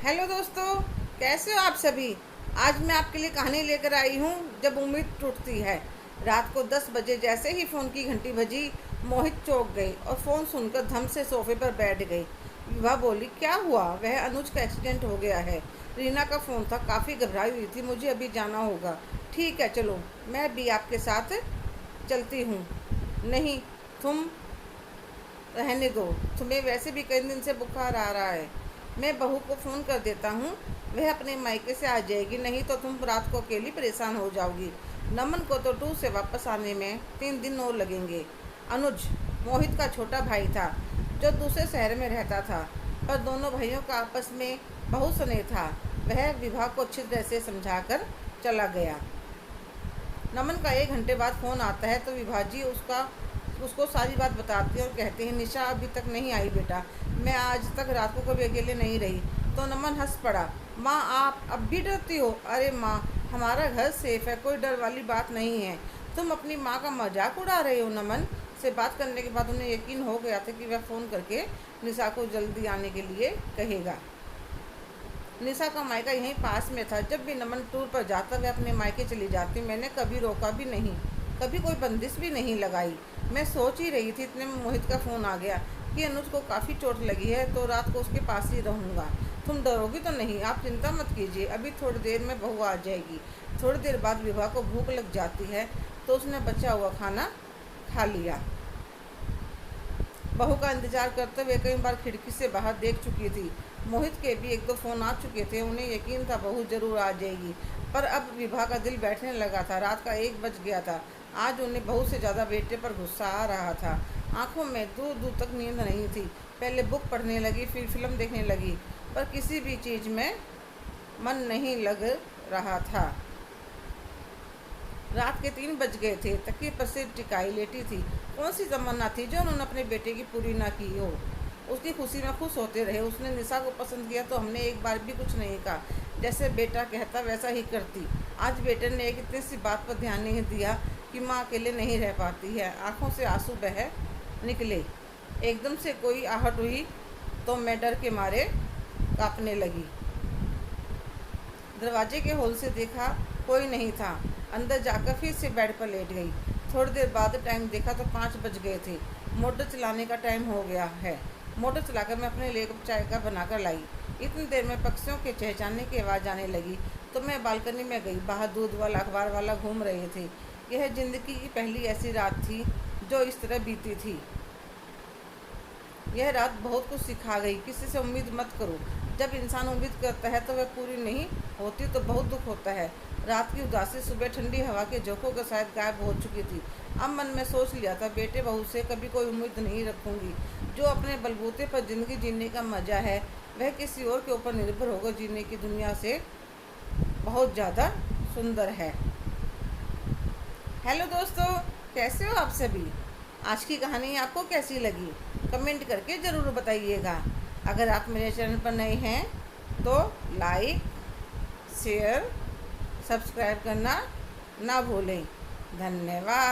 Hello दोस्तों, कैसे हो आप सभी। आज मैं आपके लिए कहानी लेकर आई हूँ जब उम्मीद टूटती है। रात को 10 बजे जैसे ही फ़ोन की घंटी बजी, मोहित चौंक गई और फ़ोन सुनकर धम से सोफे पर बैठ गई। विभा बोली, क्या हुआ। वह अनुज का एक्सीडेंट हो गया है। रीना का फ़ोन था, काफ़ी घबराई हुई थी। मुझे अभी जाना होगा। ठीक है, चलो मैं भी आपके साथ चलती हूँ। नहीं, तुम रहने दो। तुम्हें वैसे भी कई दिन से बुखार आ रहा है। मैं बहू को फ़ोन कर देता हूँ, वह अपने मायके से आ जाएगी। नहीं तो तुम रात को अकेली परेशान हो जाओगी। नमन को तो टूर से वापस आने में 3 दिन और लगेंगे। अनुज मोहित का छोटा भाई था, जो दूसरे शहर में रहता था, पर दोनों भाइयों का आपस में बहुत स्नेह था। वह विवाह को अच्छी तरह से समझाकर चला गया। नमन का 1 घंटे बाद फ़ोन आता है तो विभाजी उसको सारी बात बताती है और कहते हैं, निशा अभी तक नहीं आई बेटा। मैं आज तक रात को कभी अकेले नहीं रही। तो नमन हंस पड़ा। माँ, आप अब भी डरती हो। अरे माँ, हमारा घर सेफ है, कोई डर वाली बात नहीं है। तुम अपनी माँ का मजाक उड़ा रहे हो। नमन से बात करने के बाद उन्हें यकीन हो गया था कि वह फ़ोन करके निशा को जल्दी आने के लिए कहेगा। निशा का मायका यहीं पास में था। जब भी नमन टूर पर जाता वह अपने मायके चली जाती। मैंने कभी रोका भी नहीं, कभी कोई बंदिश भी नहीं लगाई। मैं सोच ही रही थी, इतने में मोहित का फ़ोन आ गया कि अनुज को काफ़ी चोट लगी है, तो रात को उसके पास ही रहूँगा। तुम डरोगी तो नहीं। आप चिंता मत कीजिए, अभी थोड़ी देर में बहू आ जाएगी। थोड़ी देर बाद विभा को भूख लग जाती है तो उसने बचा हुआ खाना खा लिया। बहू का इंतजार करते हुए कई बार खिड़की से बाहर देख चुकी थी। मोहित के भी 1-2 फ़ोन आ चुके थे। उन्हें यकीन था बहू जरूर आ जाएगी। पर अब विभा का दिल बैठने लगा था। रात का 1 बज गया था। आज उन्हें बहू से ज़्यादा बेटे पर गुस्सा आ रहा था। आंखों में दूर दूर तक नींद नहीं थी। पहले बुक पढ़ने लगी, फिर फिल्म देखने लगी, पर किसी भी चीज़ में मन नहीं लग रहा था। रात के 3 बज गए थे। तकिए पर सिर टिकाई लेटी थी। कौन सी तमन्ना थी जो उन्होंने अपने बेटे की पूरी ना की हो। उसकी खुशी में खुश होते रहे। उसने निशा को पसंद किया तो हमने एक बार भी कुछ नहीं कहा। जैसे बेटा कहता वैसा ही करती। आज बेटे ने एक इतनी सी बात पर ध्यान नहीं दिया कि माँ अकेले नहीं रह पाती है। आंखों से आंसू बह निकले। एकदम से कोई आहट हुई तो मैं डर के मारे कांपने लगी। दरवाजे के होल से देखा, कोई नहीं था। अंदर जाकर फिर से बेड पर लेट गई। थोड़ी देर बाद टाइम देखा तो 5 बज गए थे। मोटर चलाने का टाइम हो गया है। मोटर चलाकर मैं अपने लिए कप चाय का बनाकर लाई। इतनी देर में पक्षियों के चहचहाने की आवाज़ आने लगी तो मैं बालकनी में गई। बाहर दूध वाला, अखबार वाला घूम रहे थे। यह ज़िंदगी की पहली ऐसी रात थी जो इस तरह बीती थी। यह रात बहुत कुछ सिखा गई। किसी से उम्मीद मत करो। जब इंसान उम्मीद करता है तो वह पूरी नहीं होती तो बहुत दुख होता है। रात की उदासी सुबह ठंडी हवा के झोंकों के साथ गायब हो चुकी थी। अब मन में सोच लिया था, बेटे बहू से कभी कोई उम्मीद नहीं रखूंगी। जो अपने बलबूते पर ज़िंदगी जीने का मज़ा है वह किसी और के ऊपर निर्भर होकर जीने की दुनिया से बहुत ज़्यादा सुंदर है। हेलो दोस्तों, कैसे हो आप सभी। आज की कहानी आपको कैसी लगी, कमेंट करके ज़रूर बताइएगा। अगर आप मेरे चैनल पर नए हैं तो लाइक, शेयर, सब्सक्राइब करना ना भूलें। धन्यवाद।